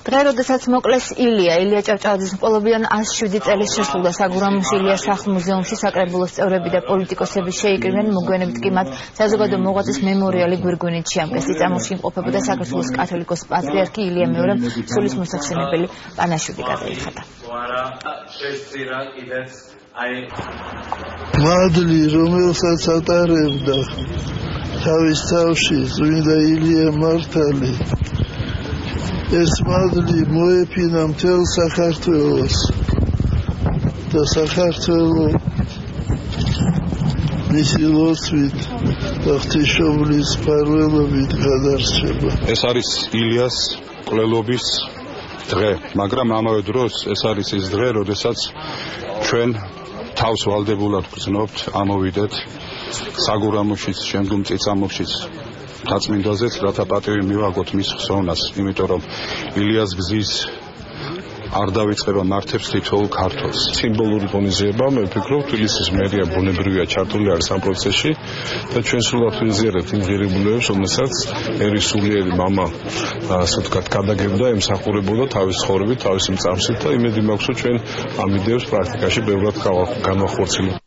დღე, როდესაც მოკლეს ილია ჭავჭავაძის მკვლობიან 107 წელი შესრულდა საგურამოში ილიას სახლ-მუზეუმში საკრებულოს წევრები და პოლიტიკოსები შეიკრიბნენ, მოგვიანებით კი მათ საზოგადო მოღვაწის მემორიალი გვირგვინით შეამკეს. წამოში იმყოფებოდა საქართველოს კათოლიკოს პატრიარქი ილია მეორემ სულის მოსახსენებელი პანაშვილი გადაიხადა. მადლი, რომელსაც ატარებდა თავის თავში წმინდა ილია მართალი, ეს მადლი მოეფინა მთელ საქართველოს და საქართველო მისი ლოცვით და ღვთისმშობლის მფარველობით გადარჩება. ეს არის ილიას მკვლელობის დღე, მაგრამ ამავე დროს ეს არის ის დღე, როდესაც ჩვენ თავს ვალდებულად გრძნობთ, ამოვიდეთ საგურამოშიც, შემდგომ წიწამოშიც დაწმინდაზეც, რათა პატივი მივაგოთ მის ხსოვნას, იმიტომ რომ ილიას გზის არ დავიწყება მართებს თითოეულ ქართველს. სიმბოლური ღონისძიება, მე ვფიქრობ, თბილისის მერია ბუნებრივია ჩართული არის ამ პროცესში და ჩვენ სულად ვიზიარებთ იმ ღირებულებებს, რომელსაც ერის სულიერი მამა ასე ვთქვათ, გადაგებდა, ემსახურებოდა თავის ცხოვრებით, თავის მწამსით და იმედი მაქვს, რომ ჩვენ ამ იდეებს პრაქტიკაში ბევრად განვახორციელებთ.